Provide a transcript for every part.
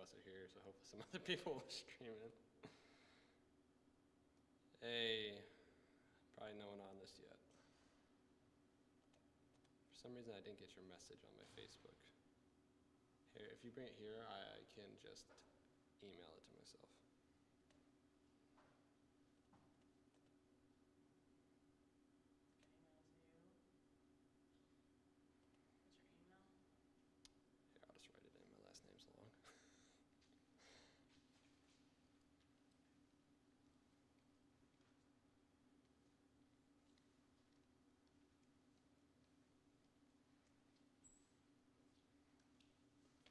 us are here, so hopefully some other people will stream in. Hey, probably no one on this yet. For some reason I didn't get your message on my Facebook. Here, if you bring it here, I can just email it to myself. Email to you. What's your email? Here, I'll just write it in. My last name's long.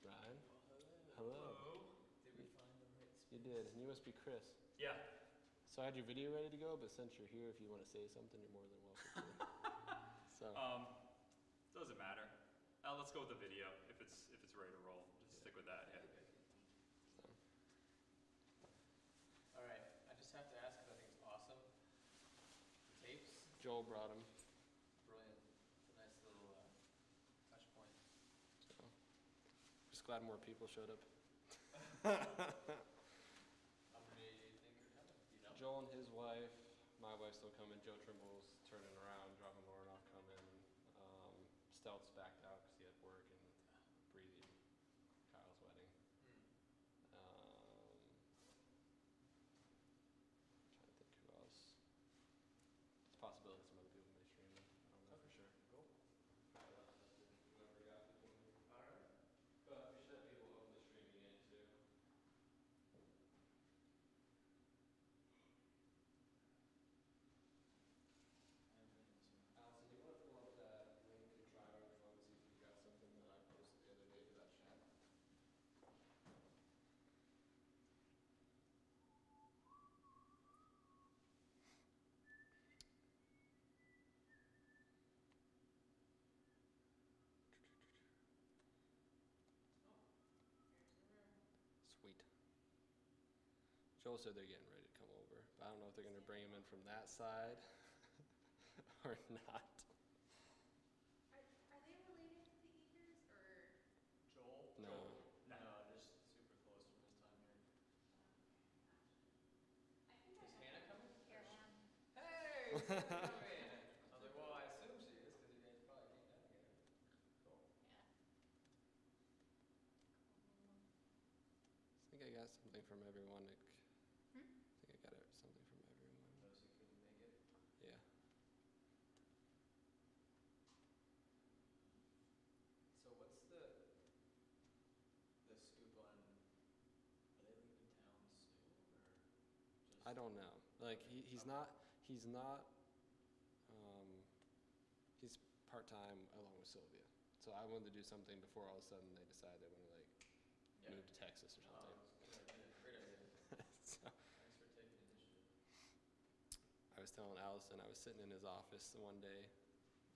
Brian? Hello. Did we find the right space? You did, and you must be Chris. Yeah. So I had your video ready to go, but since you're here, if you want to say something, you're more than welcome to. So. Doesn't matter. Let's go with the video if it's ready to roll. Just stick with that. Yeah. So. All right. I just have to ask because I think it's awesome. The tapes. Joel brought him. Brilliant. It's a nice little touch point. So. Just glad more people showed up. How many do you think are coming? Do you know? Joel and his wife, my wife's still coming. Joe Trimble's turning around, dropping Lauren off coming. Stout's backed out because he had work and breathing. Kyle's wedding. Trying to think who else. It's a possibility some other people may stream it. I don't know for sure. Cool. Whoever got people. All right. But we should have people hopefully streaming in too. Allison, do you want to pull up that link and try on your phone, see if you've got something that I posted the other day to that chat? Sweet. Joel said they're getting ready to come over, but I don't know if they're going to bring him in from that side or not. Are they related to the Eaters or? Joel? No. No, just super close from his time here. I think Is I Hannah coming? Here I am. Hey! I was like, well, I assume she is because you guys probably came down together. Cool. Yeah. I think I got something from everyone. I Hmm? think I got something from everyone. Those who couldn't make it. Yeah. So what's the scoop on? Are they leaving town soon or? Just I don't know. Like he's Okay. not. He's part-time along with Sylvia. So I wanted to do something before all of a sudden they decide they want to like move to Texas or something. Great idea. So Thanks for taking initiative. I was telling Allison, I was sitting in his office one day.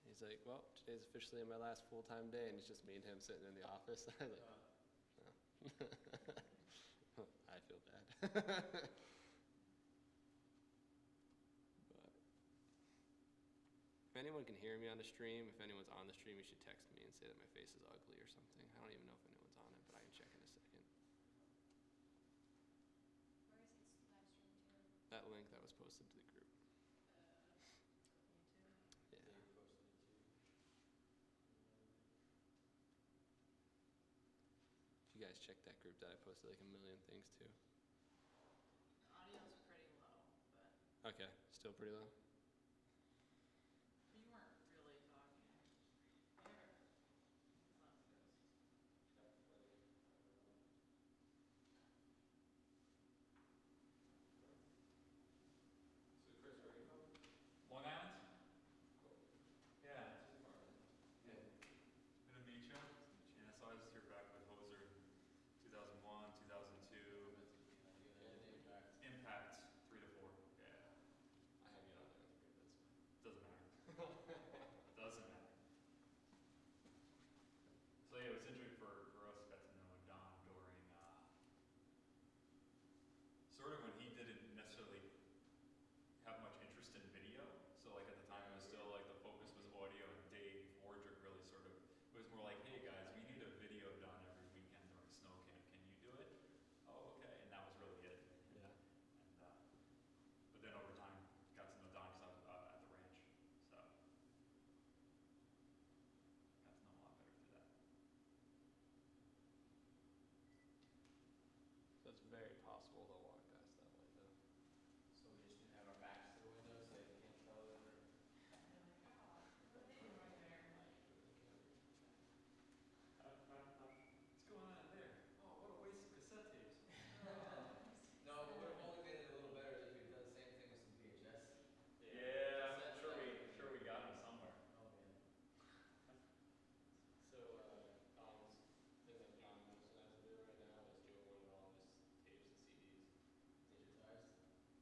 He's like, well, today's officially my last full-time day, and it's just me and him sitting in the office. I was like, oh. I feel bad. But if anyone can hear me on the stream, if anyone's on the stream, you should text me and say that my face is ugly or something. I don't even know if anyone's on it, but I can check in a second. Where is this live stream to? That link that was posted to the group. YouTube. Yeah. They posted it too. If you guys check that group that I posted like a million things to. The audio's pretty low, but Okay, still pretty low. you weren't really talking. Here. It's not this. So Chris, where are you from? Long Island? Cool. Yeah. Yeah. Good to meet you. Yeah, so I was here back with Hoser 2001, 2002. Impact 3 to 4. Yeah. I have you on there. it's very possible they'll walk past that window. So we just need to have our backs to the window so they can't tell that we're. And they're like, oh, what are they doing right there? What's going on in there? Oh, what a waste of cassette tapes. No, what would have only made it a little better is if we'd done the same thing with some VHS. Yeah, I'm Cassettes, sure that we would've been sure we good. got them somewhere. Oh, man. So, Tom's thing that John Wilson has to do right now is Joe wanted all of his tapes and CDs. Digitized.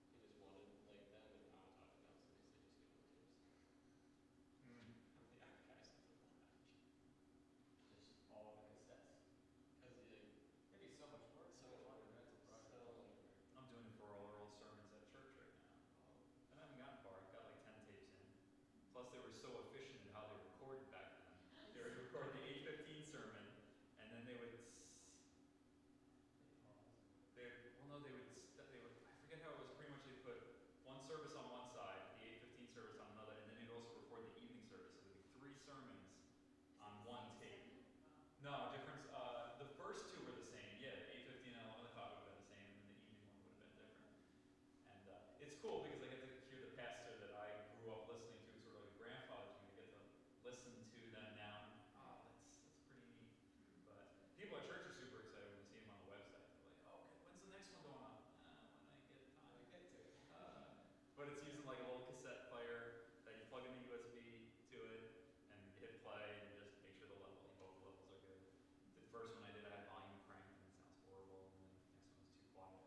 He just wanted like them, and Tom talked to Nelson. He said just give him the tapes. Mm. The archives of the watch. Just all the cassettes. Cause like It'd be so much work. so I much want work, a rental project. so much work. I'm doing it for all our old sermons at church right now. Oh. And I haven't gotten far. I've got like 10 tapes in. Plus, they were so efficient in how they recorded back then. They would record the 8:15 sermon, and then they would. They would. I forget how it was. Pretty much they put one service on one side, the 8:15 service on another, and then they'd also record the evening service. So there'd be 3 sermons on one tape. No, difference. The first 2 were the same. Yeah, the 8:15 and 11 o'clock would have been the same, and then the evening one would have been different. And it's cool because I get to hear the pastor that I grew up listening to, sort of like a grandfather to me. I get to listen to them now. And, oh, that's pretty neat. But people at church are super excited when they see them on the website. They're like, oh, okay, when's the next one going up? When I get time. When I get to it. But it's using like a little cassette player that you plug in the USB to it, and you hit play, and you just make sure the level, you hope the levels are good. The first one I did, I had volume cranked, and it sounds horrible, and then the next one was too quiet.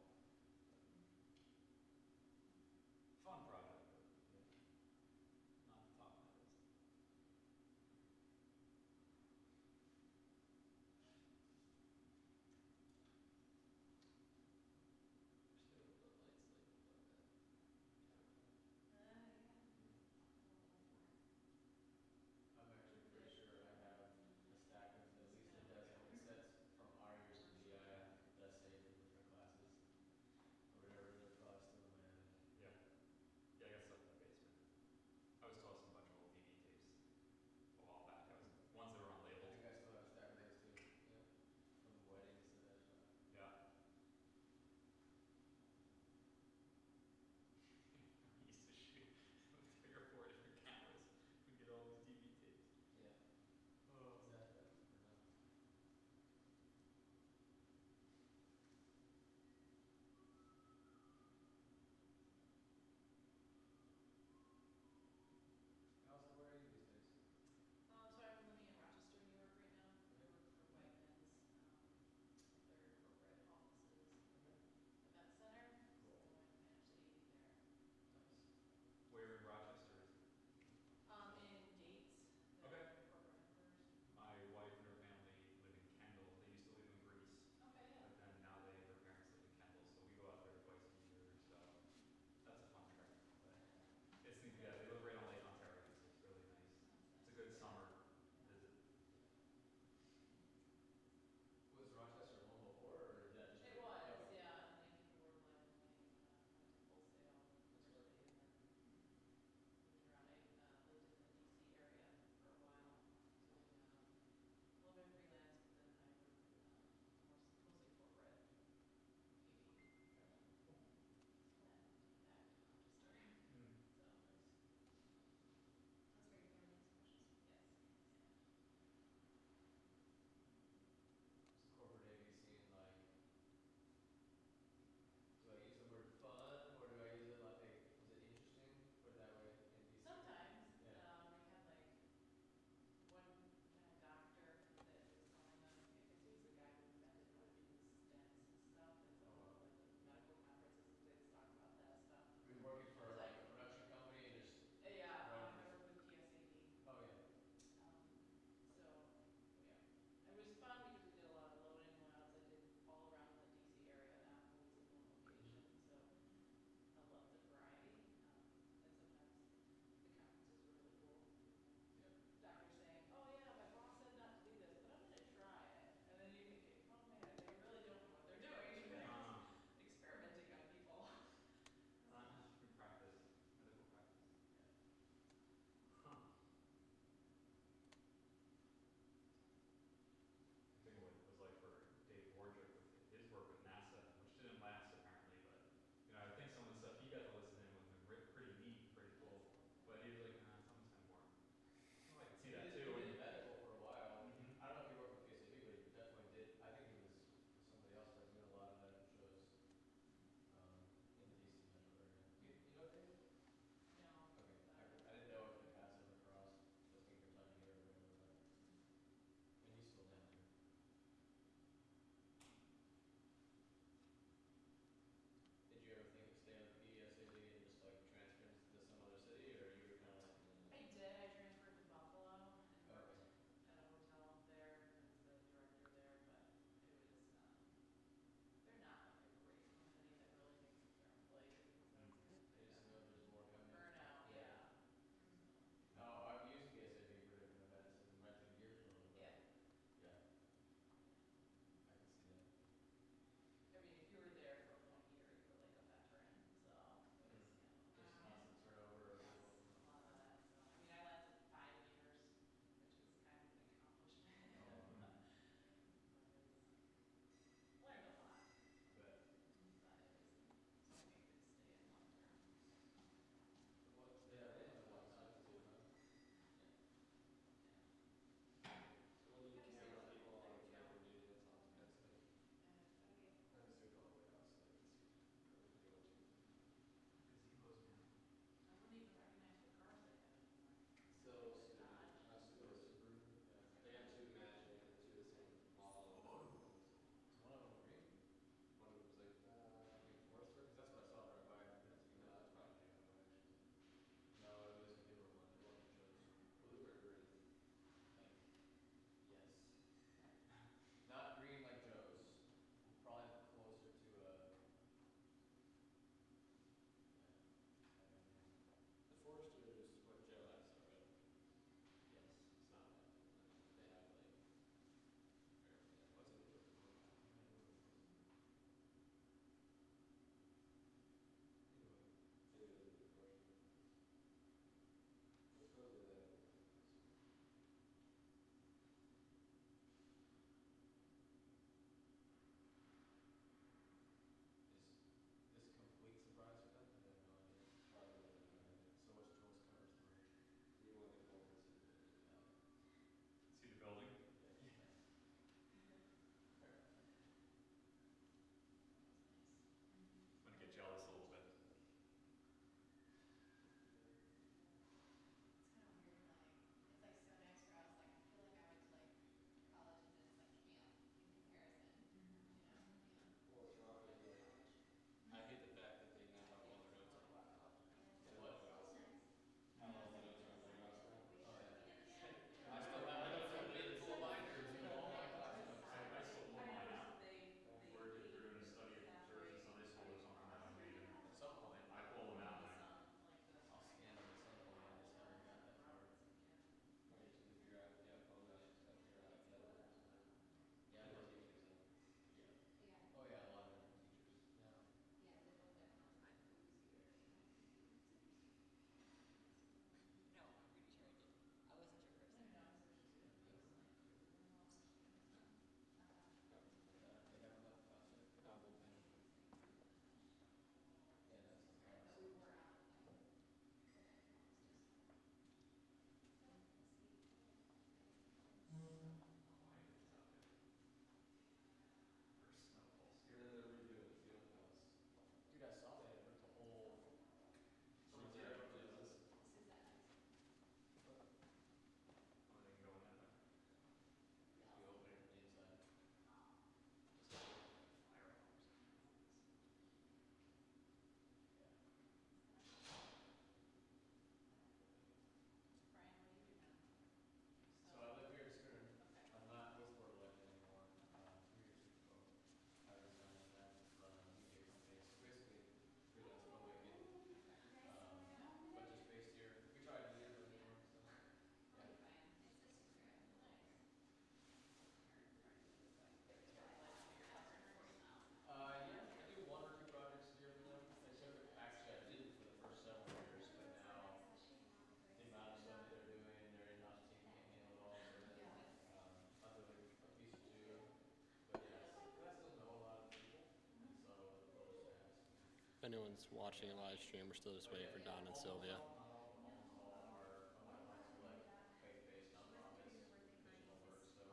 If anyone's watching a live stream, we're still just But waiting yeah, for Don and all, Sylvia. not all of the on-call are aligned to like faith-based nonprofits, missional work. So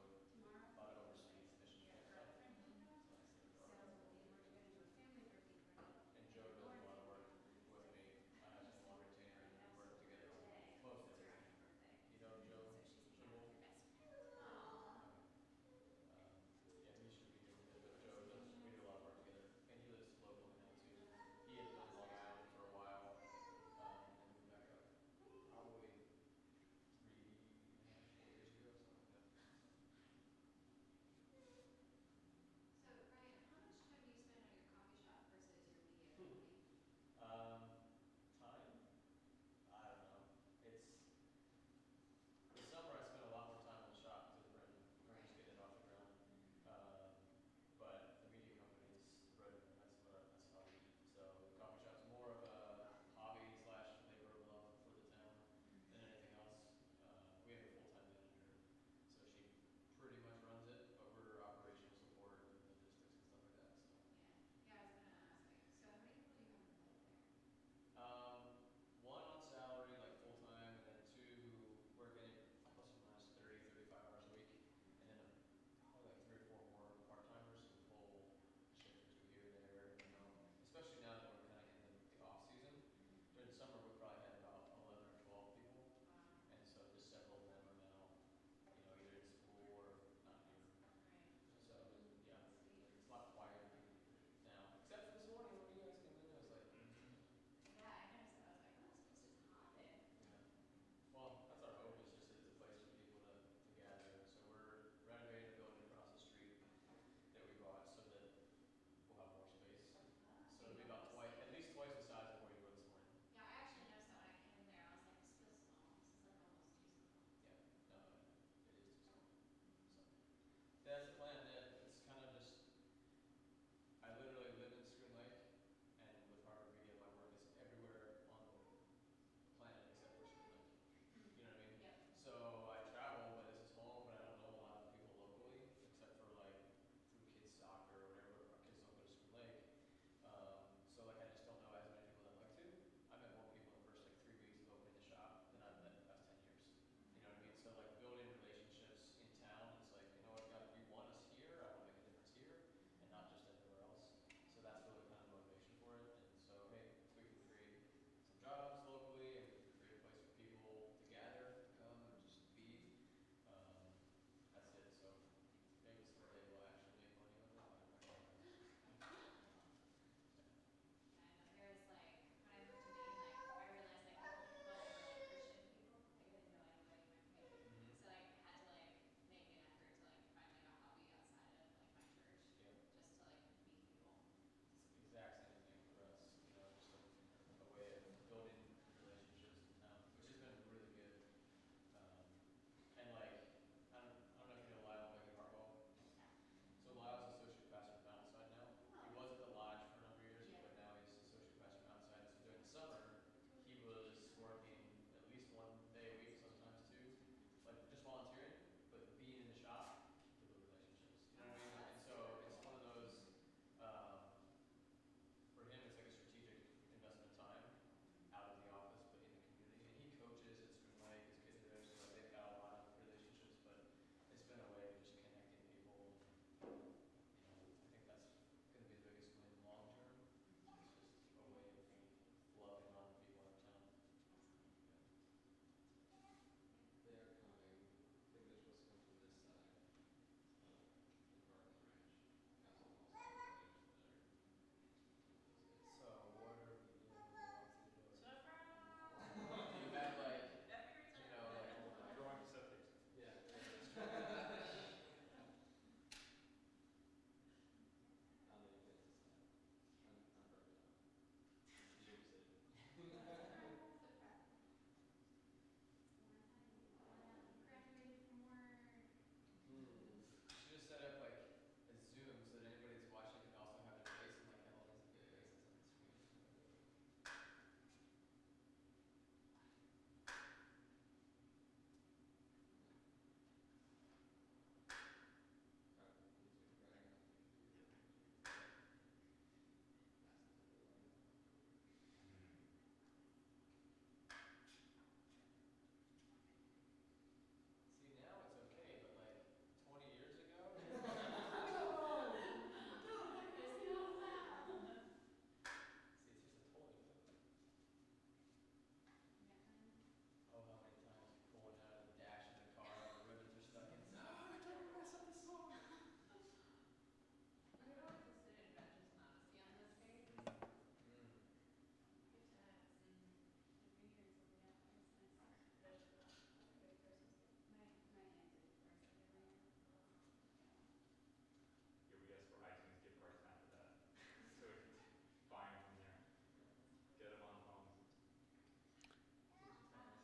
a lot of overseas mission trip stuff. So that's the majority of what we do. And Joe does a lot of work with me. I have him on retainer, and then we work together on most everything. You know Joe Schubel? Okay. Yeah, he should be here in a bit, but Joe does. We do a lot of work together, and he lives locally now too. He had been in Long Island for a while, and moved back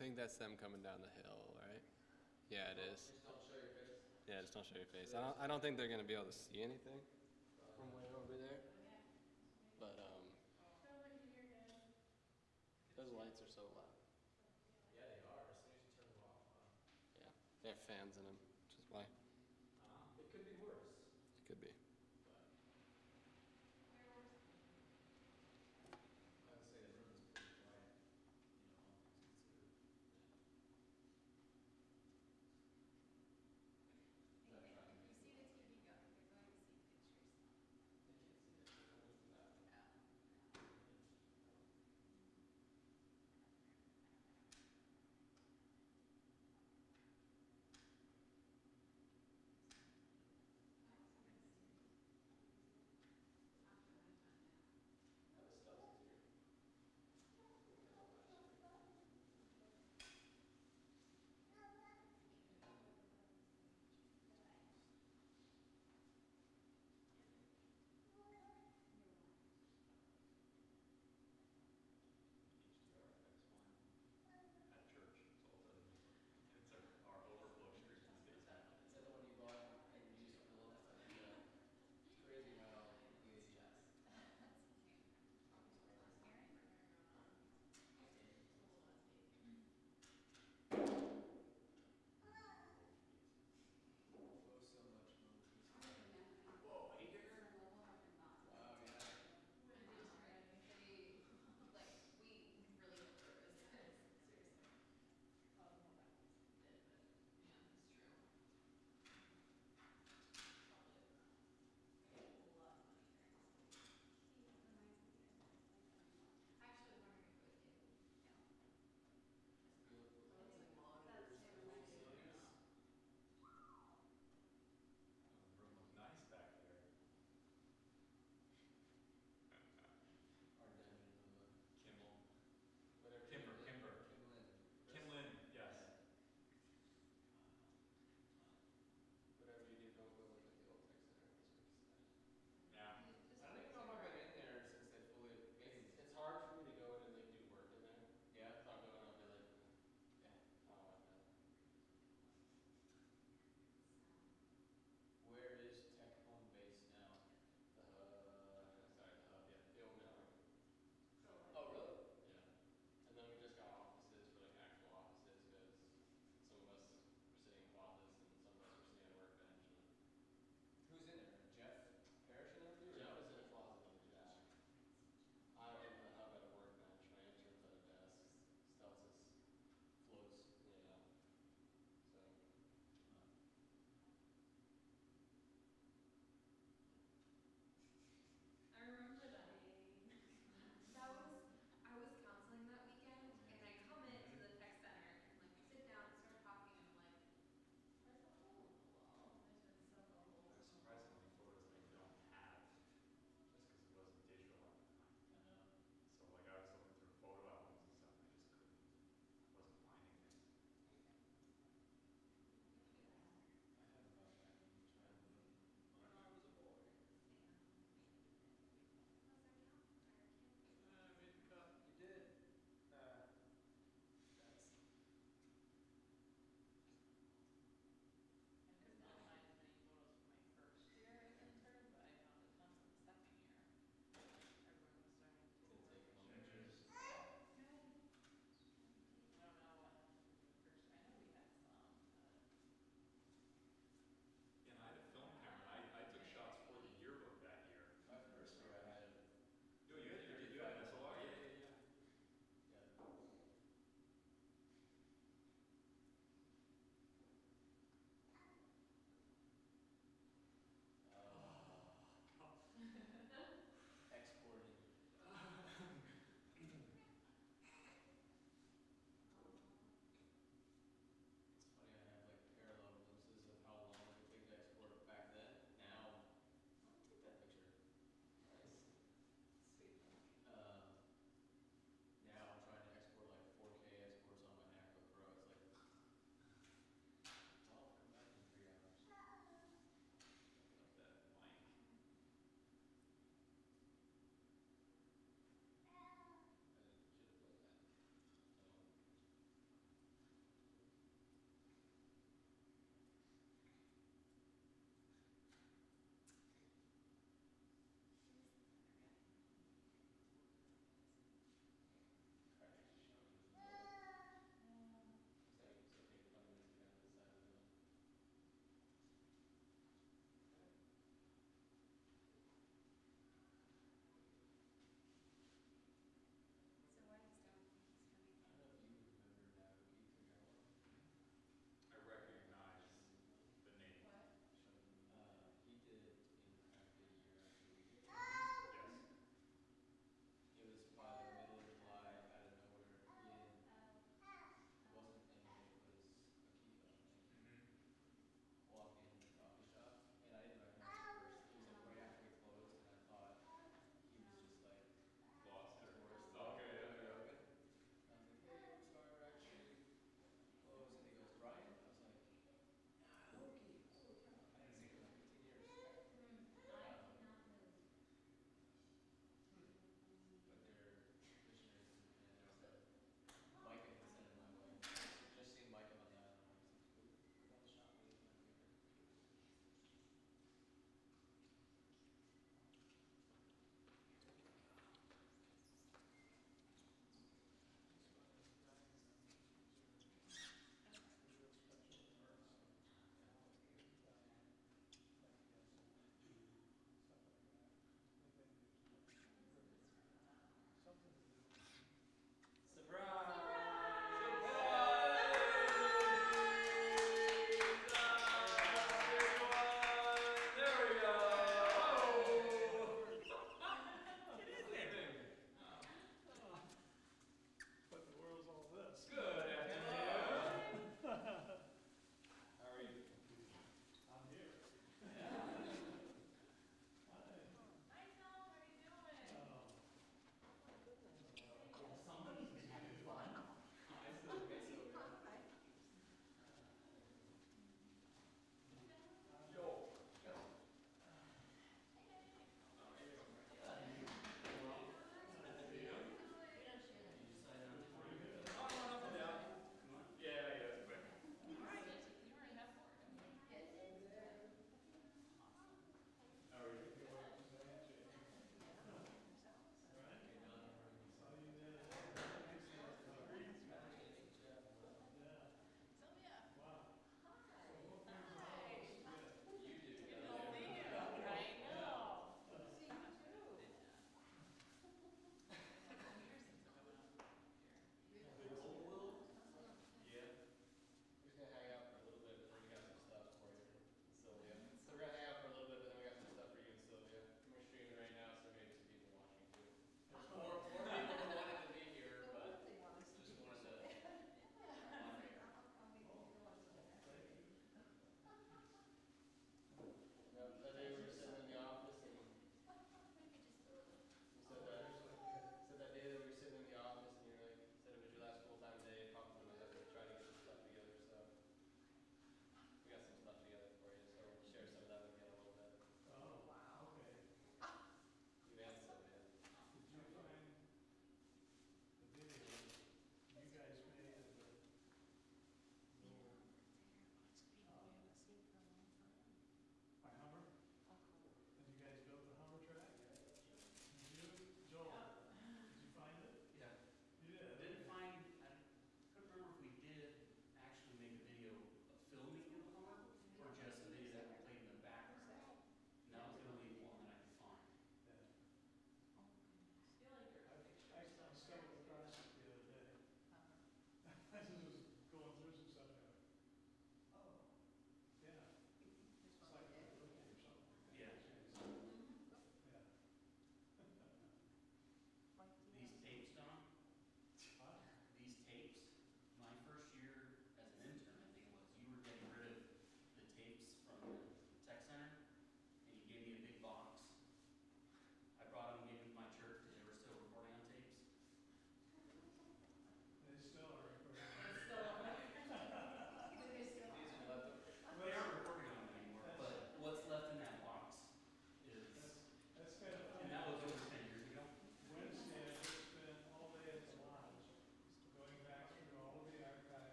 think that's them coming down the hill, right? Yeah, it is. Just don't show your face. Yeah, just don't show your face. I don't think they're gonna be able to see anything from way over there. But Sounds like a deer, guys. those lights are so loud. Yeah, they are. As soon as you turn them off, huh? Yeah, they have fans in them, which is why It could be worse. it could be. Fireworks. I would say the room is pretty quiet, all things considered. If you see the TV go, they're going to see pictures. They can't see it. They're going into the bathroom.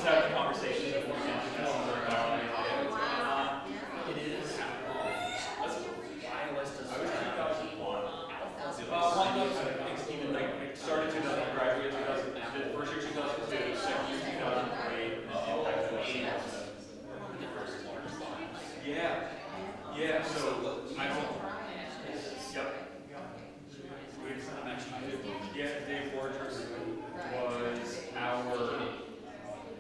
having conversations that we're interested in. It is. I was 2001. I started 2000, graduated 2000, did first year 2002, second year 2003, and then yeah, so I don't, yep. Yeah, Dave Borger was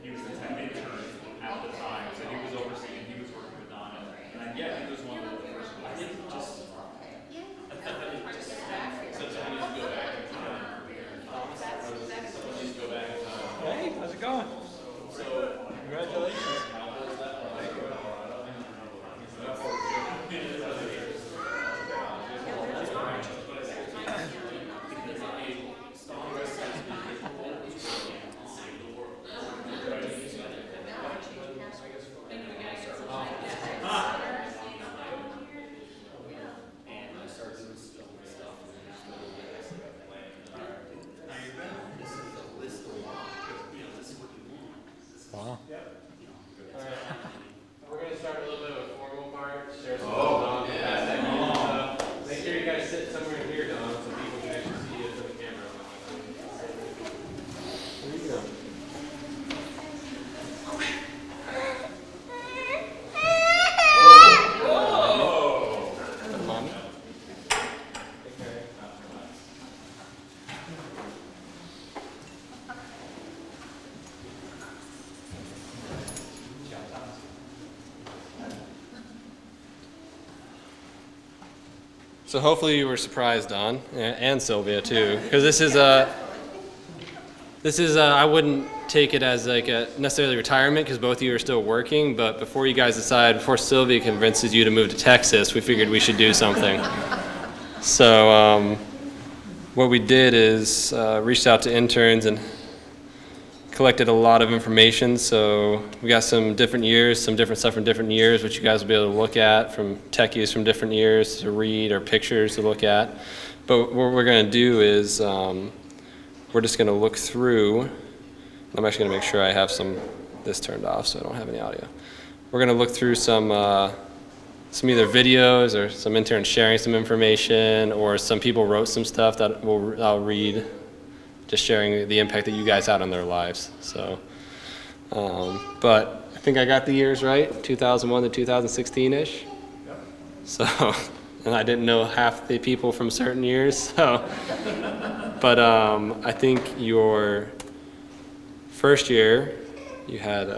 he was the temp intern at the time, so he was overseeing, he was working with Donna, and yeah, he was one of the first ones. I think just someone needs to go back in time. Someone needs to go back in time. Hey, how's it going? So, Congratulations. Wow. We're going to start a little bit of a formal part. Share some Don. Make sure you guys sit somewhere in here, Don, so people can actually see you through the camera. There you go. Mommy? Take care. So hopefully you were surprised, Don, and Sylvia too, because this is I wouldn't take it as like a necessarily retirement because both of you are still working, but before you guys decide, before Sylvia convinces you to move to Texas, we figured we should do something. So what we did is reached out to interns and collected a lot of information. So we got some different years, some different stuff from different years, which you guys will be able to look at, from techies from different years to read, or pictures to look at. But what we're going to do is we're just going to look through. I'm actually going to make sure I have this turned off so I don't have any audio. We're going to look through some either videos or some interns sharing some information, or some people wrote some stuff that I'll read, just sharing the impact that you guys had on their lives. So, but I think I got the years right, 2001 to 2016-ish. Yep. So, and I didn't know half the people from certain years. So, but I think your first year, you had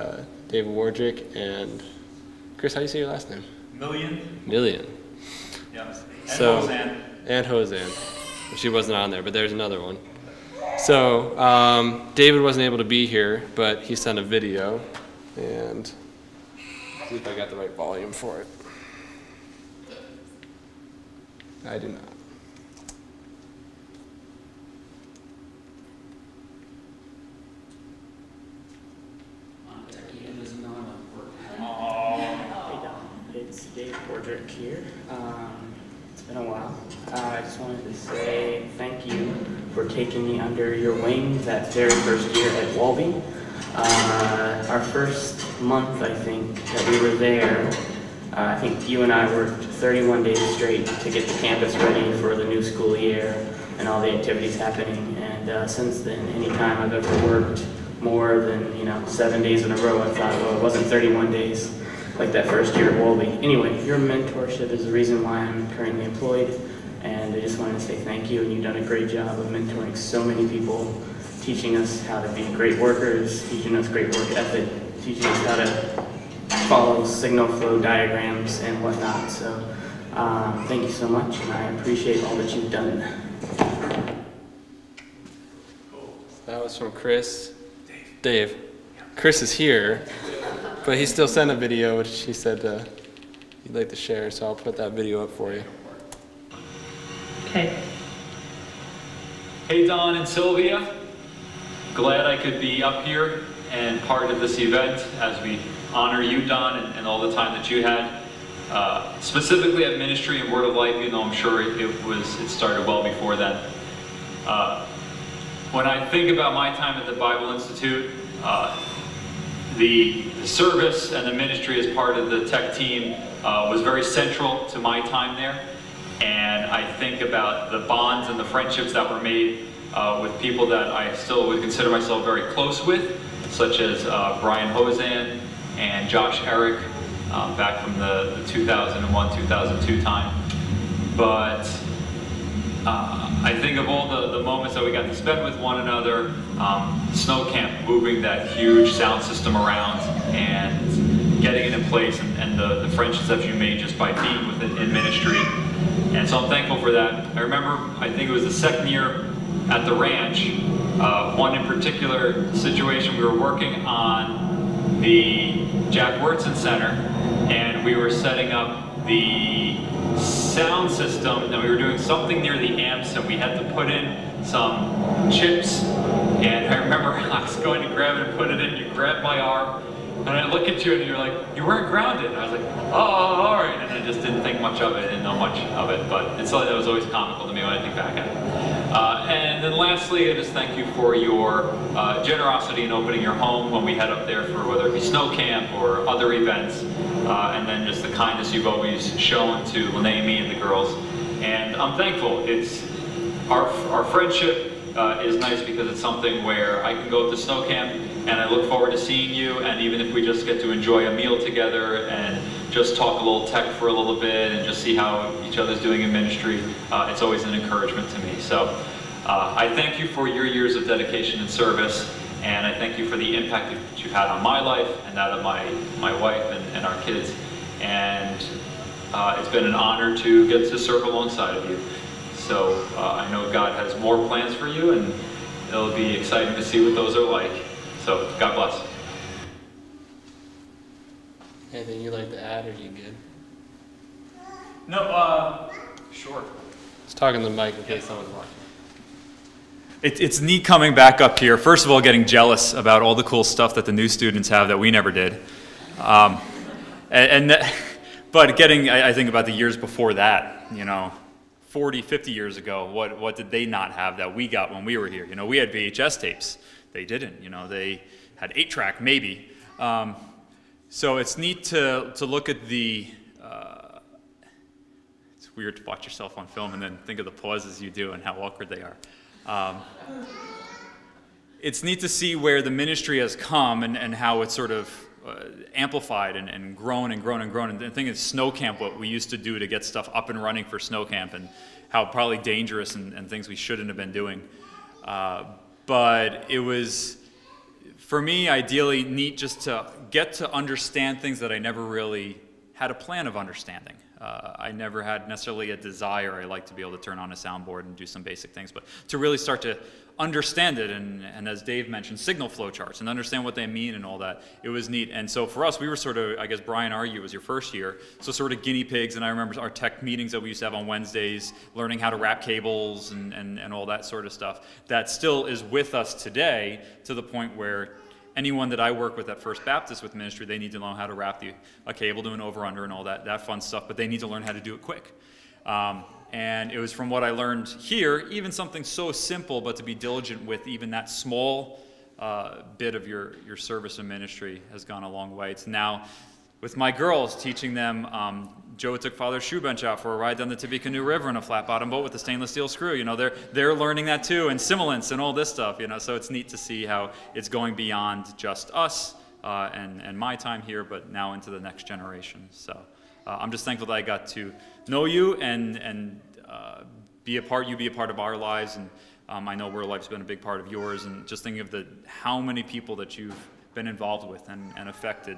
David Wardrick and Chris. How do you say your last name? Million. Yeah. So, Hosan. And Hosan. She wasn't on there, but there's another one. So David wasn't able to be here, but he sent a video, and see if I got the right volume for it. I do not. It's Dave Bordrick here. It's been a while. I just wanted to say thank you for taking me under your wing that very first year at Walby. Our first month, I think, that we were there, I think you and I worked 31 days straight to get the campus ready for the new school year and all the activities happening. And since then, anytime I've ever worked more than 7 days in a row, I thought, well, it wasn't 31 days like that first year at Walby. Anyway, your mentorship is the reason why I'm currently employed, and I just wanted to say thank you, and you've done a great job of mentoring so many people, teaching us how to be great workers, teaching us great work ethic, teaching us how to follow signal flow diagrams and whatnot. So thank you so much, and I appreciate all that you've done. That was from Chris. Dave. Chris is here, but he still sent a video, which he said he'd like to share, so I'll put that video up for you. Okay. Hey Don and Sylvia, glad I could be up here and part of this event as we honor you, Don, and all the time that you had, specifically at Ministry and Word of Life, even though I'm sure it started well before then. When I think about my time at the Bible Institute, the service and the ministry as part of the tech team was very central to my time there. And I think about the bonds and the friendships that were made with people that I still would consider myself very close with, such as Brian Hosan and Josh Eric, back from the 2001-2002 time. But I think of all the moments that we got to spend with one another, snow camp, moving that huge sound system around and getting it in place, and the friendships that you made just by being with it in ministry. And so I'm thankful for that. I remember, I think it was the second year at the ranch, one in particular situation, we were working on the Jack Wurtzen Center, and we were setting up the sound system, and we were doing something near the amps, and we had to put in some chips. And I remember I was going to grab it and put it in, you grabbed my arm, and I look at you and you're like, you weren't grounded. And I was like, oh, all right. And I just didn't think much of it, didn't know much of it, but it's something that was always comical to me when I think back at it. And then lastly, I just thank you for your generosity in opening your home when we head up there for whether it be snow camp or other events, and then just the kindness you've always shown to Lene, me, and the girls. And I'm thankful. It's our friendship is nice because it's something where I can go up to snow camp and I look forward to seeing you, and even if we just get to enjoy a meal together and just talk a little tech for a little bit and just see how each other's doing in ministry, it's always an encouragement to me. So I thank you for your years of dedication and service, and I thank you for the impact that you've had on my life and that of my wife and our kids. And it's been an honor to get to serve alongside of you. So I know God has more plans for you, and it'll be exciting to see what those are like. So God bless. Anything you'd like to add, or are you good? No, sure. Just talking to the mic in case someone's watching. It's neat coming back up here. First of all, getting jealous about all the cool stuff that the new students have that we never did. But getting, I think about the years before that, 40, 50 years ago, what did they not have that we got when we were here? We had VHS tapes. They didn't. They had 8-track maybe. So it's neat to look at the, it's weird to watch yourself on film and then think of the pauses you do and how awkward they are. It's neat to see where the ministry has come and how it's sort of amplified and grown and grown and grown. And the thing is, snow camp, what we used to do to get stuff up and running for snow camp, and how probably dangerous and things we shouldn't have been doing. But it was, for me, ideally neat just to get to understand things that I never really had a plan of understanding. I never had necessarily a desire. I like to be able to turn on a soundboard and do some basic things, but to really start to understand it, and as Dave mentioned, signal flow charts, and understand what they mean and all that, it was neat. And so for us, we were sort of, I guess Brian argued was your first year, so sort of guinea pigs. And I remember our tech meetings that we used to have on Wednesdays, learning how to wrap cables and all that sort of stuff. That still is with us today, to the point where anyone that I work with at First Baptist with ministry, they need to know how to wrap a cable to an over-under and all that fun stuff, but they need to learn how to do it quick. And it was from what I learned here, even something so simple, but to be diligent with even that small bit of your service and ministry has gone a long way. It's now, with my girls, teaching them, Joe took Father's shoe bench out for a ride down the Tippecanoe River in a flat-bottom boat with a stainless steel screw. They're learning that too, and simulants and all this stuff. So it's neat to see how it's going beyond just us and my time here, but now into the next generation. So I'm just thankful that I got to know you and be a part of our lives. And I know World Life's been a big part of yours, and just thinking of how many people that you've been involved with and affected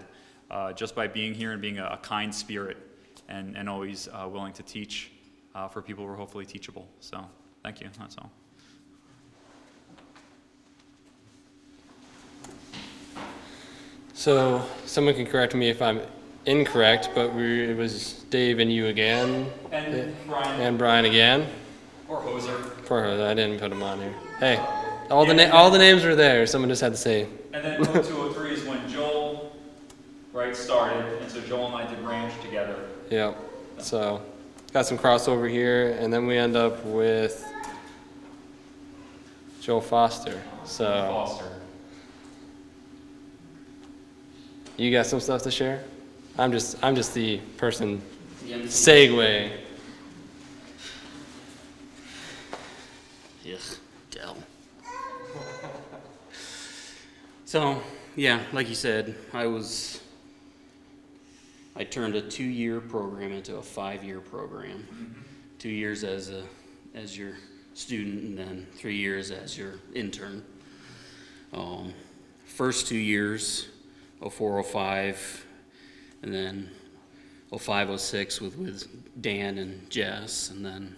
just by being here and being a kind spirit and always willing to teach for people who are hopefully teachable. So thank you, that's all. So someone can correct me if I'm incorrect, but it was Dave and you again, And Brian again. Or Hoser. Poor Hoser, I didn't put him on here. Hey, all the names were there. Someone just had to say. And then 0203 is when Joel started, and so Joel and I did ranch together. Yeah. So got some crossover here, and then we end up with Joel Foster. So. Foster. You got some stuff to share? I'm just the person. Segue. Ugh, Dell. So, yeah, like you said, I turned a 2-year program into a 5-year program. 2 years as your student, and then 3 years as your intern. First 2 years, 04, 05, and then 05, 06 with Dan and Jess, and then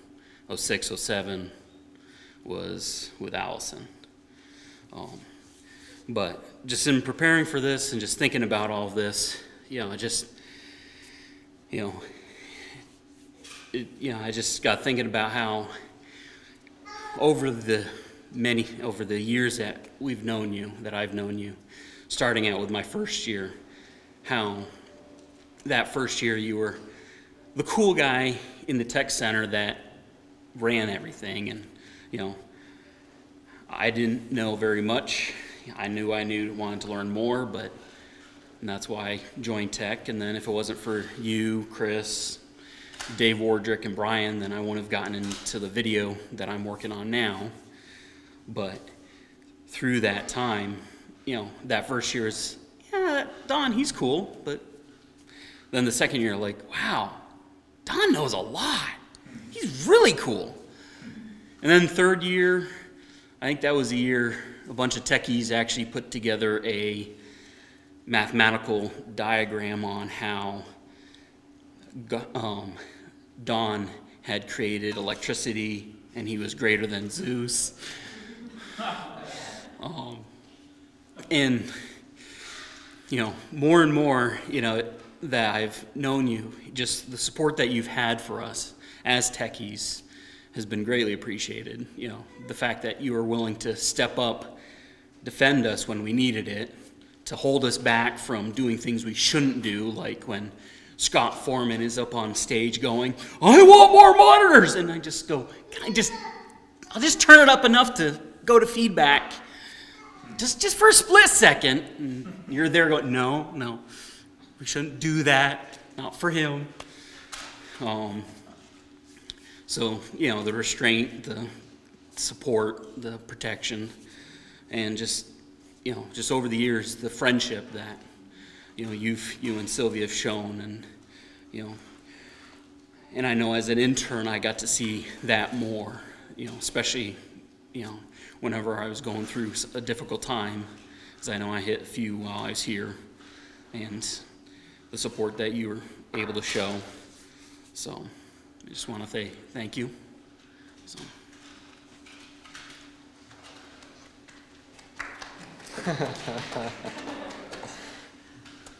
06, 07 was with Allison. But just in preparing for this and just thinking about all of this, I just got thinking about how over the years that we've known you, that I've known you, starting out with my first year, how that first year you were the cool guy in the tech center that ran everything, and I didn't know very much. I wanted to learn more, and that's why I joined tech. And then if it wasn't for you, Chris, Dave Wardrick, and Brian, then I wouldn't have gotten into the video that I'm working on now. But through that time, that first year is, Don, he's cool. But then the second year, like, wow, Don knows a lot. He's really cool. And then third year, I think that was the year a bunch of techies actually put together a mathematical diagram on how Don had created electricity and he was greater than Zeus. And more and more, that I've known you, just the support that you've had for us as techies has been greatly appreciated. The fact that you were willing to step up, defend us when we needed it, to hold us back from doing things we shouldn't do, like when Scott Foreman is up on stage going, I want more monitors! And I just go, I'll just turn it up enough to go to feedback, just for a split second. And you're there going, no, we shouldn't do that, not for him. So, the restraint, the support, the protection, and just over the years, the friendship that, you and Sylvia have shown, and, and I know as an intern, I got to see that more, especially, whenever I was going through a difficult time, because I know I hit a few while I was here, and the support that you were able to show. So I just want to say thank you. So.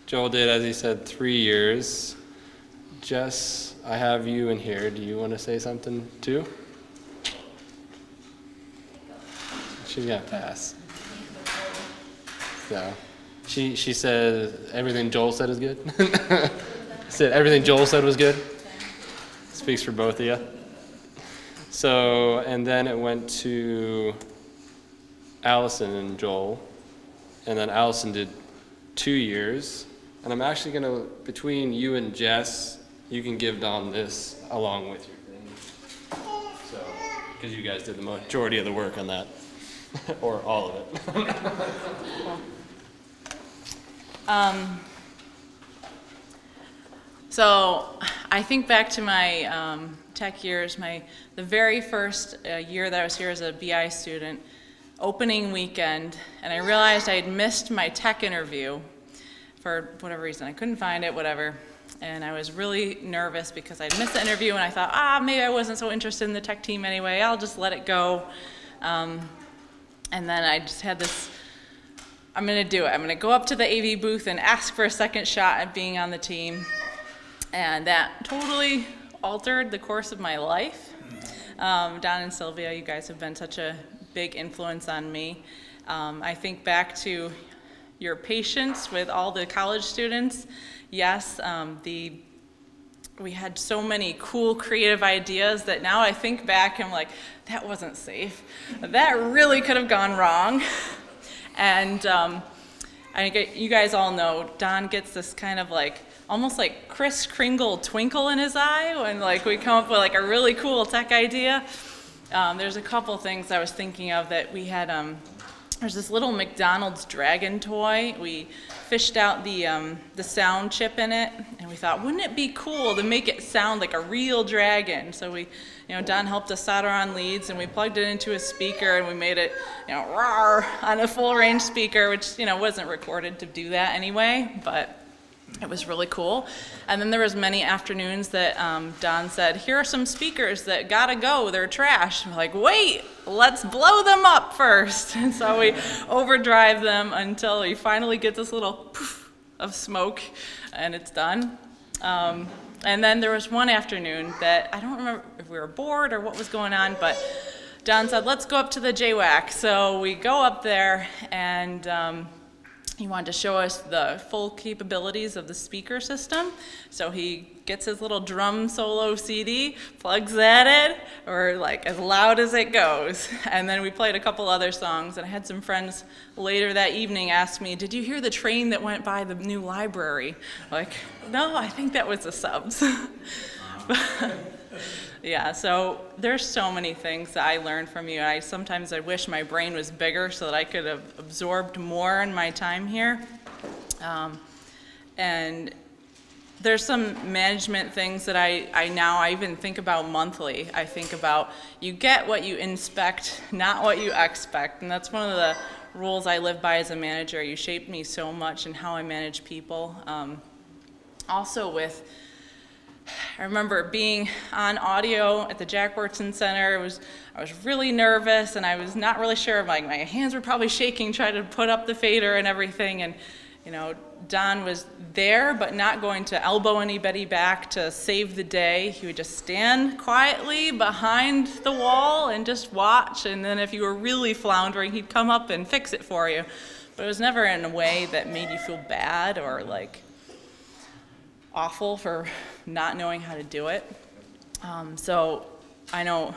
Joel did, as he said, 3 years. Jess, I have you in here. Do you want to say something too? She's got to pass. So, she said everything Joel said is good. Said everything Joel said was good. Speaks for both of you. So, and then it went to Allison and Joel. And then Allison did 2 years. And I'm actually going to, between you and Jess, you can give Don this along with your thing. So, because you guys did the majority of the work on that. Or all of it. So I think back to my tech years, the very first year that I was here as a BI student, opening weekend, and I realized I had missed my tech interview for whatever reason. I couldn't find it, whatever. And I was really nervous because I'd missed the interview, and I thought, maybe I wasn't so interested in the tech team anyway. I'll just let it go. And then I just had this, I'm going to do it. I'm going to go up to the AV booth and ask for a second shot at being on the team. And that totally altered the course of my life. Don and Sylvia, you guys have been such a big influence on me. I think back to your patience with all the college students. Yes, we had so many cool creative ideas that now I think back and I'm like, that wasn't safe. That really could have gone wrong. And you guys all know, Don gets this kind of like, almost like Kris Kringle twinkle in his eye when like we come up with like a really cool tech idea. There's a couple things I was thinking of that we had, there's this little McDonald's dragon toy. We fished out the sound chip in it, and we thought, wouldn't it be cool to make it sound like a real dragon? So we, Don helped us solder on leads, and we plugged it into a speaker, and we made it, roar on a full range speaker, which, wasn't recorded to do that anyway, but it was really cool. And then there was many afternoons that Don said, here are some speakers that gotta go, they're trash. And we're like, wait, let's blow them up first. And so we overdrive them until we finally get this little poof of smoke, and it's done. And then there was one afternoon that, I don't remember if we were bored or what was going on, but Don said, let's go up to the JWAC. So we go up there, and he wanted to show us the full capabilities of the speaker system. So he gets his little drum solo CD, plugs that in, or like as loud as it goes. And then we played a couple other songs, and I had some friends later that evening ask me, did you hear the train that went by the new library? Like, no, I think that was the subs. Yeah, so there's so many things that I learned from you. Sometimes I wish my brain was bigger so that I could have absorbed more in my time here. And there's some management things that I even think about monthly. I think about you get what you inspect, not what you expect. And that's one of the rules I live by as a manager. You shaped me so much in how I manage people. Also I remember being on audio at the Jack Wurtzen Center. I was really nervous, and I was not really sure. My hands were probably shaking trying to put up the fader and everything. And Don was there, but not going to elbow anybody back to save the day. He would just stand quietly behind the wall and just watch. And then if you were really floundering, he'd come up and fix it for you. But it was never in a way that made you feel bad or like awful for not knowing how to do it. So I know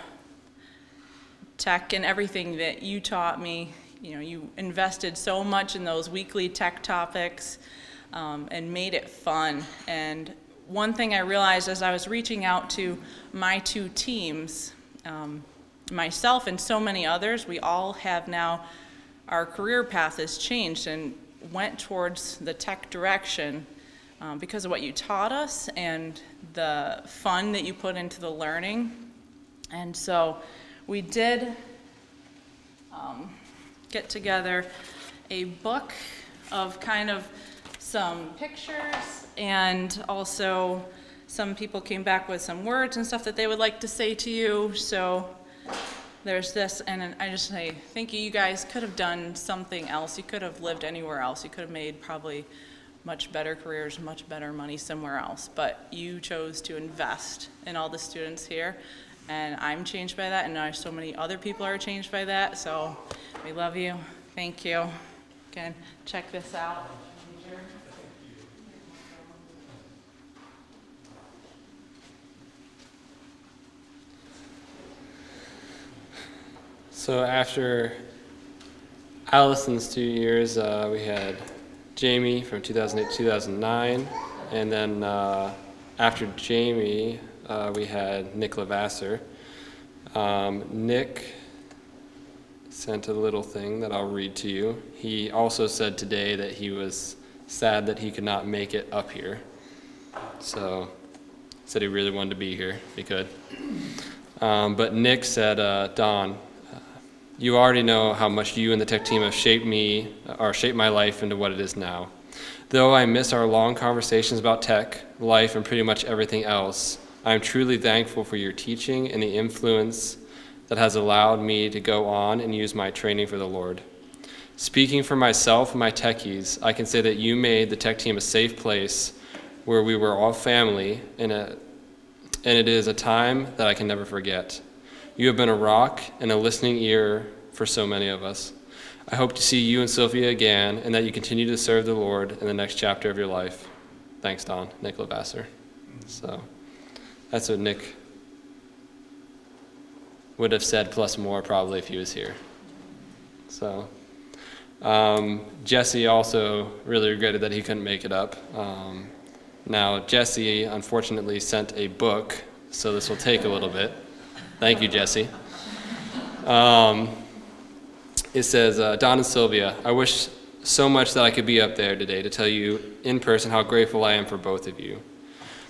tech and everything that you taught me, you invested so much in those weekly tech topics and made it fun. And one thing I realized as I was reaching out to my two teams, myself and so many others, we all have now, our career path has changed and went towards the tech direction because of what you taught us and the fun that you put into the learning. And so we did get together a book of kind of some pictures, and also some people came back with some words and stuff that they would like to say to you. So there's this, and I just say thank you. You guys could have done something else. You could have lived anywhere else. You could have made probably much better careers, much better money somewhere else, but you chose to invest in all the students here, and I'm changed by that, and now so many other people are changed by that, so we love you. Thank you. Again, check this out. So after Allison's 2 years, we had Jamie from 2008-2009, and then after Jamie, we had Nick Lavasser. Nick sent a little thing that I'll read to you. He also said today that he was sad that he could not make it up here. So said he really wanted to be here if he could. But Nick said, Don, you already know how much you and the tech team have shaped me, or shaped my life into what it is now. Though I miss our long conversations about tech, life, and pretty much everything else, I am truly thankful for your teaching and the influence that has allowed me to go on and use my training for the Lord. Speaking for myself and my techies, I can say that you made the tech team a safe place where we were all family, and it is a time that I can never forget. You have been a rock and a listening ear for so many of us. I hope to see you and Sylvia again, and that you continue to serve the Lord in the next chapter of your life. Thanks, Don. Nick Lavasser. So that's what Nick would have said plus more probably if he was here. So Jesse also really regretted that he couldn't make it up. Now, Jesse unfortunately sent a book, so this will take a little bit. Thank you, Jesse. It says, Don and Sylvia, I wish so much that I could be up there today to tell you in person how grateful I am for both of you,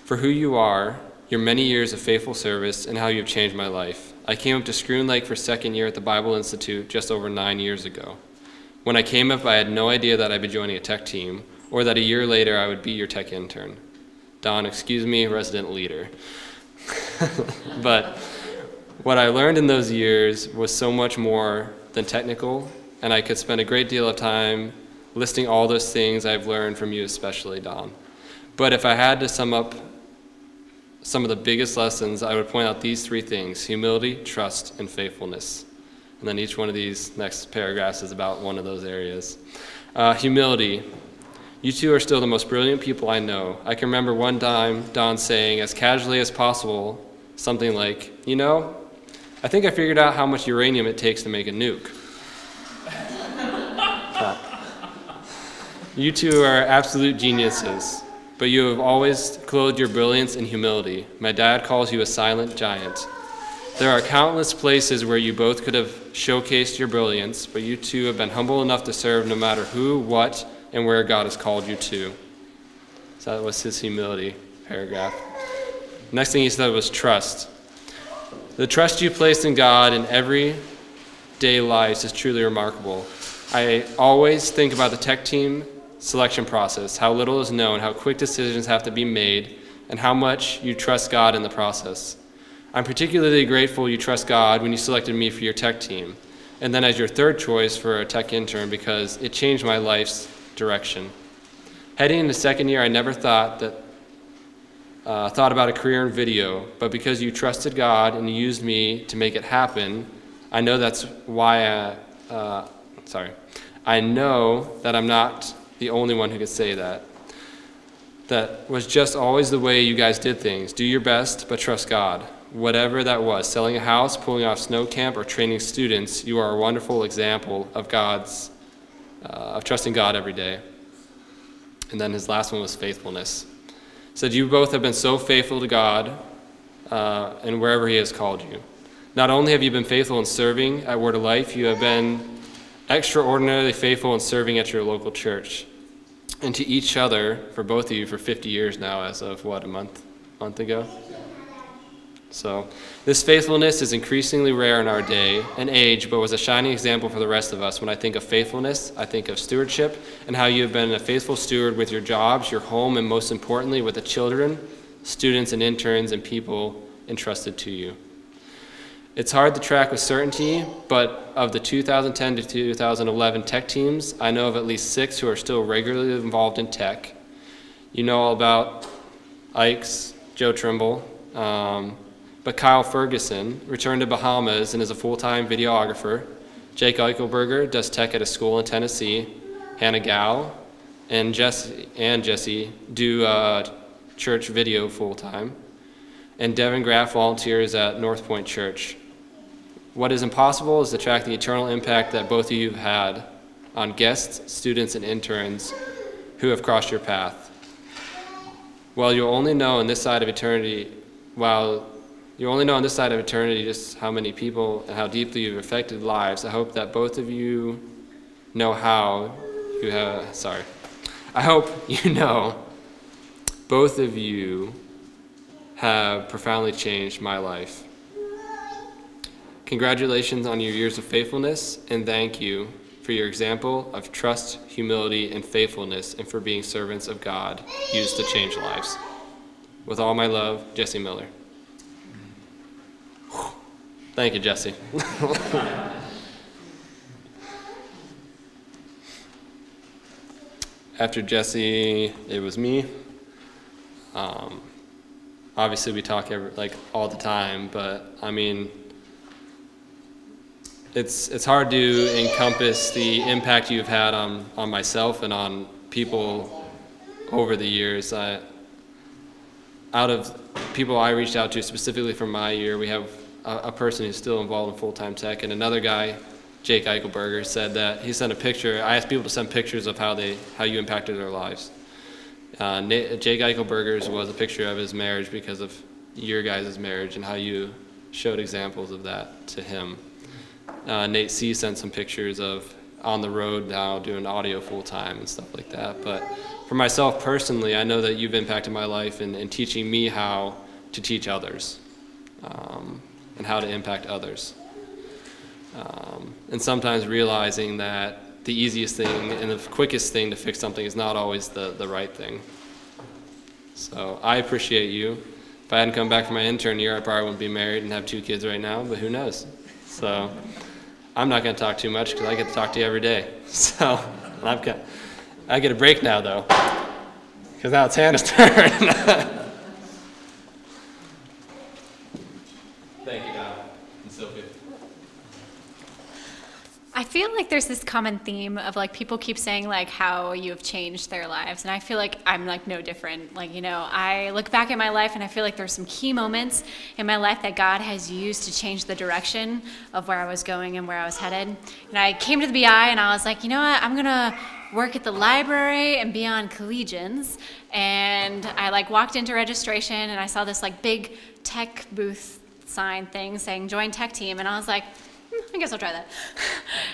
for who you are, your many years of faithful service, and how you have changed my life. I came up to Scroon Lake for second year at the Bible Institute just over 9 years ago. When I came up, I had no idea that I'd be joining a tech team, or that a year later I would be your tech intern. Don, excuse me, resident leader. But what I learned in those years was so much more than technical, and I could spend a great deal of time listing all those things I've learned from you, especially Don. But if I had to sum up some of the biggest lessons, I would point out these three things: humility, trust, and faithfulness. And then each one of these next paragraphs is about one of those areas. Humility. You two are still the most brilliant people I know. I can remember one time Don saying, as casually as possible, something like, you know, I think I figured out how much uranium it takes to make a nuke. You two are absolute geniuses, but you have always clothed your brilliance in humility. My dad calls you a silent giant. There are countless places where you both could have showcased your brilliance, but you two have been humble enough to serve no matter who, what, and where God has called you to. So that was his humility paragraph. Next thing he said was trust. The trust you place in God in everyday lives is truly remarkable. I always think about the tech team selection process, how little is known, how quick decisions have to be made, and how much you trust God in the process. I'm particularly grateful you trust God when you selected me for your tech team, and then as your third choice for a tech intern, because it changed my life's direction. Heading into second year, I never thought about a career in video, but because you trusted God and you used me to make it happen, I know that's why I know that I'm not the only one who could say that. That was just always the way you guys did things. Do your best, but trust God. Whatever that was, selling a house, pulling off snow camp, or training students, you are a wonderful example of of trusting God every day. And then his last one was faithfulness. He said, you both have been so faithful to God and wherever he has called you. Not only have you been faithful in serving at Word of Life, you have been extraordinarily faithful in serving at your local church. And to each other, for both of you, for 50 years now, as of what, a month ago? So this faithfulness is increasingly rare in our day and age, but was a shining example for the rest of us. When I think of faithfulness, I think of stewardship and how you have been a faithful steward with your jobs, your home, and most importantly, with the children, students, and interns and people entrusted to you. It's hard to track with certainty, but of the 2010 to 2011 tech teams, I know of at least 6 who are still regularly involved in tech. You know all about Ike's, Joe Trimble, but Kyle Ferguson returned to Bahamas and is a full-time videographer. Jake Eichelberger does tech at a school in Tennessee. Hannah Gow and Jesse do church video full-time. And Devin Graff volunteers at North Point Church. What is impossible is to track the eternal impact that both of you have had on guests, students, and interns who have crossed your path. While you'll only know on this side of eternity just how many people and how deeply you've affected lives, I hope that both of you know both of you have profoundly changed my life. Congratulations on your years of faithfulness, and thank you for your example of trust, humility, and faithfulness, and for being servants of God used to change lives. With all my love, Jesse Miller. Thank you, Jesse. After Jesse, it was me. Obviously, we talk all the time, but I mean, it's hard to encompass the impact you've had on myself and on people over the years. Out of people I reached out to specifically from my year, we have a person who's still involved in full-time tech, and another guy, Jake Eichelberger, said that he sent a picture. I asked people to send pictures of how you impacted their lives. Jake Eichelberger's was a picture of his marriage because of your guys' marriage and how you showed examples of that to him. Nate C. sent some pictures of on the road now doing audio full time and stuff like that. But for myself personally, I know that you've impacted my life in teaching me how to teach others and how to impact others. And sometimes realizing that the easiest thing and the quickest thing to fix something is not always the right thing. So I appreciate you. If I hadn't come back from my intern year, I probably wouldn't be married and have 2 kids right now, but who knows? So I'm not going to talk too much because I get to talk to you every day. So I get a break now, though, because now it's Hannah's turn. Thank you, Don and Sylvia. I feel like there's this common theme of like people keep saying like how you have changed their lives, and I feel like I'm like no different. Like, you know, I look back at my life and I feel like there's some key moments in my life that God has used to change the direction of where I was going and where I was headed. And I came to the BI and I was like, you know what, I'm gonna work at the library and be on Collegians. And I like walked into registration and I saw this like big tech booth sign thing saying join tech team, and I was like, I guess I'll try that.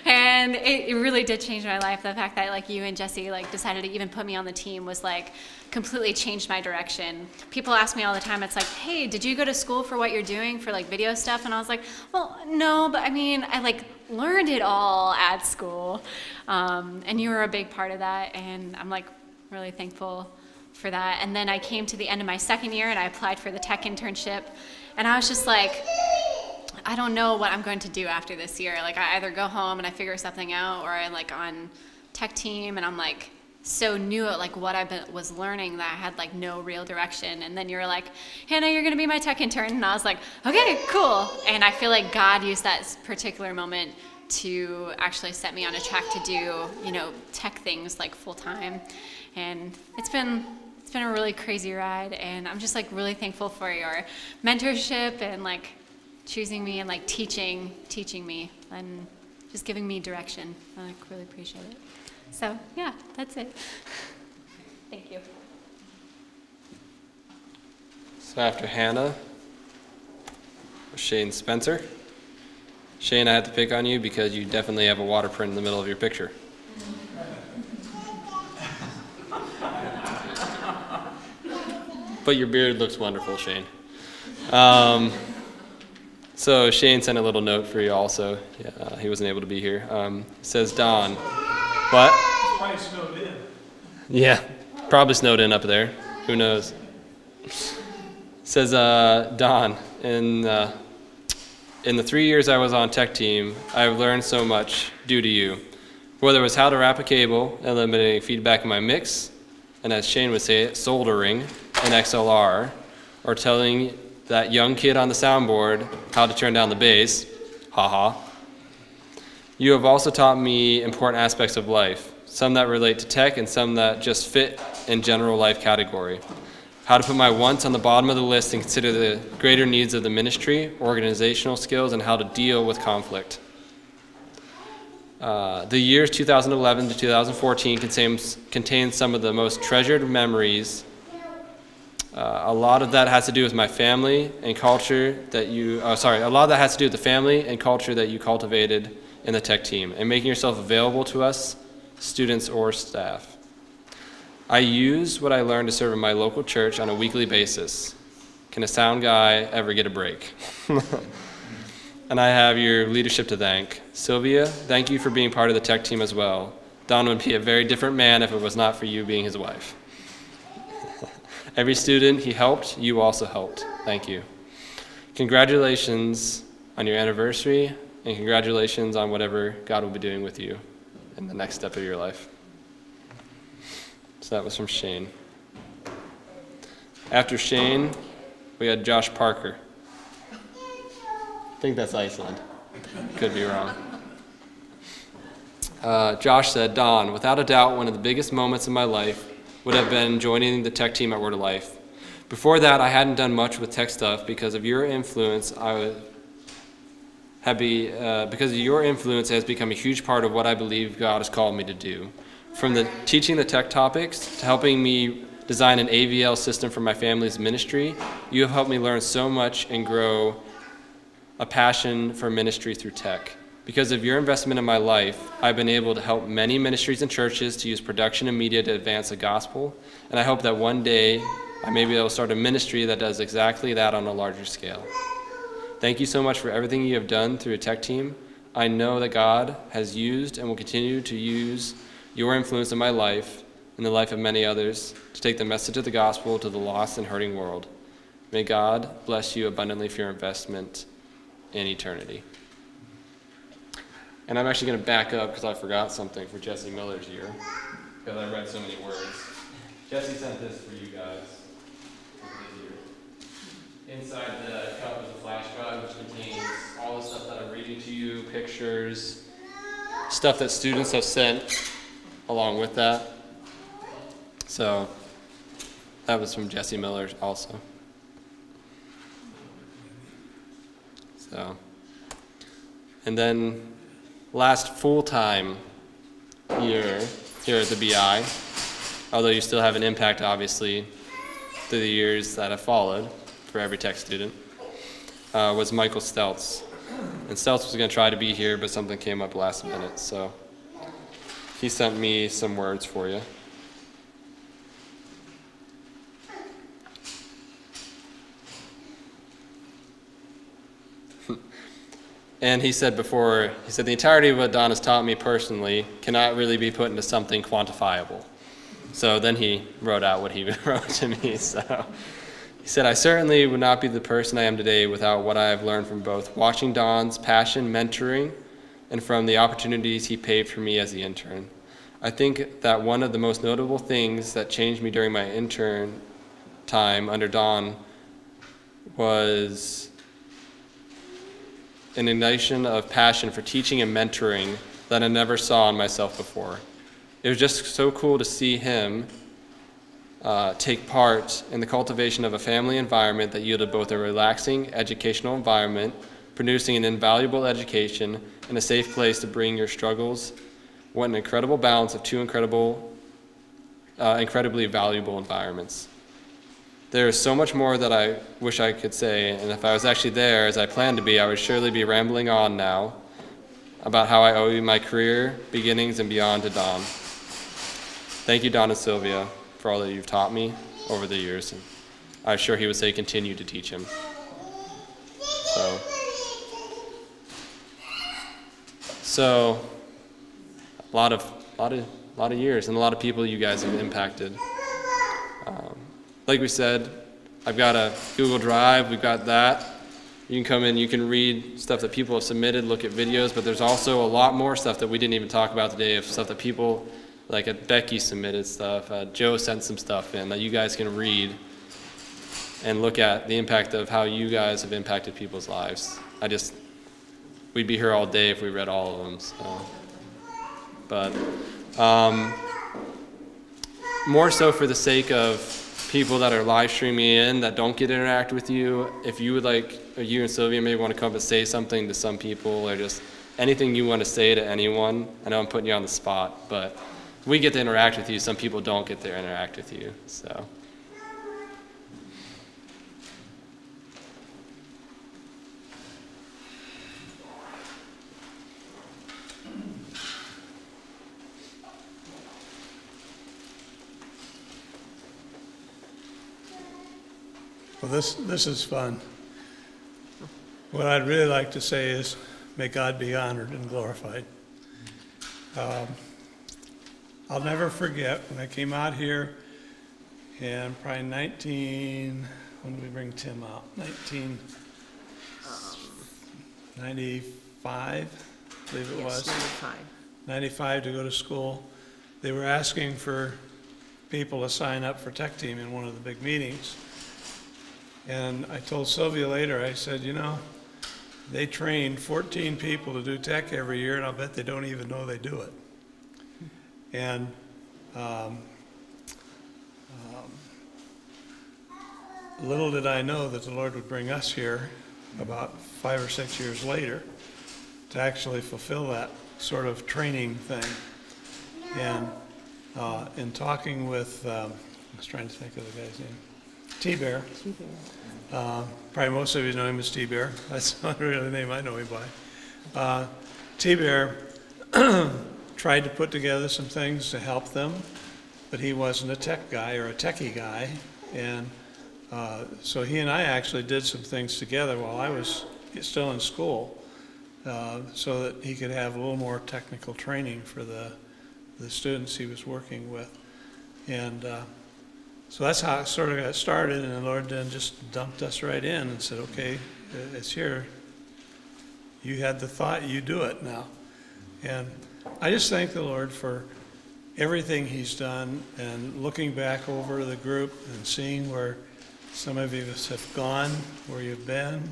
And it really did change my life. The fact that like you and Jesse like decided to even put me on the team was like completely changed my direction. People ask me all the time, it's like, hey, did you go to school for what you're doing for like video stuff? And I was like, well, no, but I mean, I like learned it all at school. And you were a big part of that, and I'm like really thankful for that. And then I came to the end of my second year and I applied for the tech internship, and I was just like, I don't know what I'm going to do after this year. Like, I either go home and I figure something out, or I'm like on tech team and I'm like so new at like what I was learning that I had like no real direction. And then you're like, Hannah, you're gonna be my tech intern. And I was like, okay, cool. And I feel like God used that particular moment to actually set me on a track to do, you know, tech things like full time. And it's been a really crazy ride, and I'm just like really thankful for your mentorship and like choosing me and like teaching me and just giving me direction. I like really appreciate it. So yeah, that's it. Thank you. So after Hannah, Shane Spencer. Shane, I had to pick on you because you definitely have a water print in the middle of your picture. But your beard looks wonderful, Shane. So Shane sent a little note for you also. Yeah, he wasn't able to be here. It says, Don. What? It's probably snowed in. Yeah, probably snowed in up there. Who knows? It says, Don, in the 3 years I was on tech team, I've learned so much due to you. Whether it was how to wrap a cable, eliminating feedback in my mix, and as Shane would say it, soldering an XLR, or telling that young kid on the soundboard how to turn down the bass, haha. You have also taught me important aspects of life, some that relate to tech and some that just fit in general life category. How to put my wants on the bottom of the list and consider the greater needs of the ministry, organizational skills, and how to deal with conflict. The years 2011 to 2014 contains some of the most treasured memories. A lot of that has to do with my family and culture that a lot of that has to do with the family and culture that you cultivated in the tech team and making yourself available to us, students or staff. I use what I learned to serve in my local church on a weekly basis. Can a sound guy ever get a break? And I have your leadership to thank. Sylvia, thank you for being part of the tech team as well. Don would be a very different man if it was not for you being his wife. Every student he helped, you also helped. Thank you. Congratulations on your anniversary, and congratulations on whatever God will be doing with you in the next step of your life. So that was from Shane. After Shane, we had Josh Parker. I think that's Iceland. Could be wrong. Josh said, Don, without a doubt, one of the biggest moments in my life would have been joining the tech team at Word of Life. Before that, I hadn't done much with tech stuff because of your influence. because of your influence, has become a huge part of what I believe God has called me to do. From the teaching the tech topics to helping me design an AVL system for my family's ministry, you have helped me learn so much and grow a passion for ministry through tech. Because of your investment in my life, I've been able to help many ministries and churches to use production and media to advance the gospel, and I hope that one day I may be able to start a ministry that does exactly that on a larger scale. Thank you so much for everything you have done through a tech team. I know that God has used and will continue to use your influence in my life and the life of many others to take the message of the gospel to the lost and hurting world. May God bless you abundantly for your investment in eternity. And I'm actually going to back up because I forgot something for Jesse Miller's year, because I read so many words. Jesse sent this for you guys. Inside the cup is a flash drive which contains all the stuff that I'm reading to you, pictures, stuff that students have sent along with that. So that was from Jesse Miller also. So, and then last full-time year here at the BI, although you still have an impact obviously through the years that have followed for every tech student, was Michael Stelz. And Stelz was going to try to be here, but something came up last minute, so he sent me some words for you. And he said the entirety of what Don has taught me personally cannot really be put into something quantifiable. So then he wrote out what he wrote to me. So he said, I certainly would not be the person I am today without what I have learned from both watching Don's passion, mentoring, and from the opportunities he paved for me as the intern. I think that one of the most notable things that changed me during my intern time under Don was an ignition of passion for teaching and mentoring that I never saw in myself before. It was just so cool to see him take part in the cultivation of a family environment that yielded both a relaxing educational environment, producing an invaluable education, and a safe place to bring your struggles. What an incredible balance of two incredibly valuable environments. There is so much more that I wish I could say, and if I was actually there as I planned to be, I would surely be rambling on now about how I owe you my career, beginnings, and beyond to Don. Thank you, Don and Sylvia, for all that you've taught me over the years, and I'm sure he would say continue to teach him. So a lot of years and a lot of people you guys have impacted. Like we said, I've got a Google Drive, we've got that. You can come in, you can read stuff that people have submitted, look at videos, but there's also a lot more stuff that we didn't even talk about today, of stuff that people, like Becky submitted stuff, Joe sent some stuff in that you guys can read and look at the impact of how you guys have impacted people's lives. We'd be here all day if we read all of them. So. But more so for the sake of people that are live streaming in that don't get to interact with you, if you would like, or you and Sylvia maybe want to come and say something to some people, or just anything you want to say to anyone. I know I'm putting you on the spot, but we get to interact with you. Some people don't get to interact with you, so. Well, this is fun. What I'd really like to say is, may God be honored and glorified. I'll never forget when I came out here in probably when did we bring Tim out? 1995, I believe it was. 95 to go to school. They were asking for people to sign up for tech team in one of the big meetings. And I told Sylvia later, I said, you know, they train 14 people to do tech every year, and I'll bet they don't even know they do it. And little did I know that the Lord would bring us here about 5 or 6 years later to actually fulfill that sort of training thing. And in talking with, I was trying to think of the guy's name, T-Bear. Probably most of you know him as T-Bear. That's not really the name I know him by. T-Bear tried to put together some things to help them, but he wasn't a tech guy or a techie guy. And so he and I actually did some things together while I was still in school, so that he could have a little more technical training for the students he was working with. And so that's how it sort of got started, and the Lord then just dumped us right in and said, okay, it's here. You had the thought, you do it now. And I just thank the Lord for everything he's done, and looking back over the group and seeing where some of you have gone, where you've been,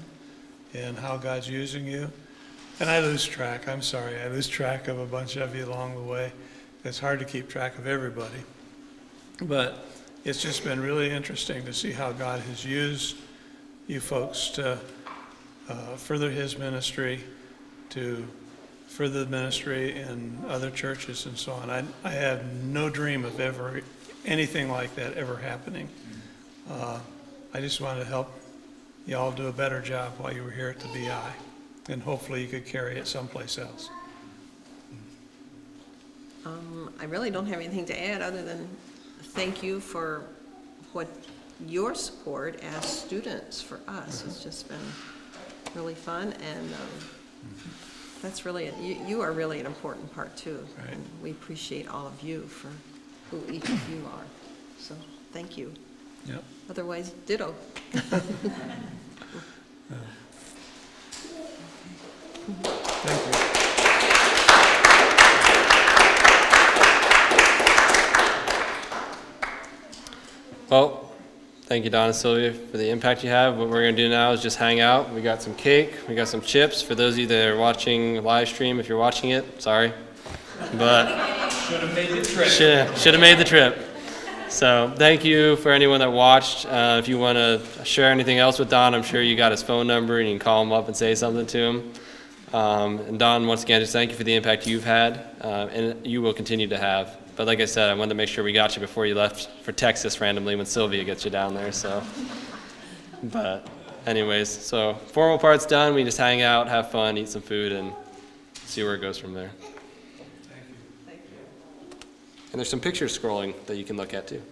and how God's using you. And I lose track, I'm sorry, I lose track of a bunch of you along the way. It's hard to keep track of everybody. But it's just been really interesting to see how God has used you folks to further his ministry, to further the ministry in other churches and so on. I had no dream of ever anything like that ever happening. I just wanted to help you all do a better job while you were here at the BI, and hopefully you could carry it someplace else. I really don't have anything to add other than thank you for what your support as students for us. It's just been really fun, and that's really, you are really an important part too. Right. And we appreciate all of you for who each of you are. So thank you. Yep. Otherwise, ditto. Thank you. Well, thank you, Don and Sylvia, for the impact you have. What we're going to do now is just hang out. We got some cake. We got some chips. For those of you that are watching live stream, if you're watching it, sorry. But Should have made the trip. should have made the trip. So thank you for anyone that watched. If you want to share anything else with Don, I'm sure you got his phone number and you can call him up and say something to him. And Don, once again, just thank you for the impact you've had, and you will continue to have. But like I said, I wanted to make sure we got you before you left for Texas randomly when Sylvia gets you down there. So, but anyways, so formal part's done. We just hang out, have fun, eat some food, and see where it goes from there. Thank you. And there's some picture scrolling that you can look at too.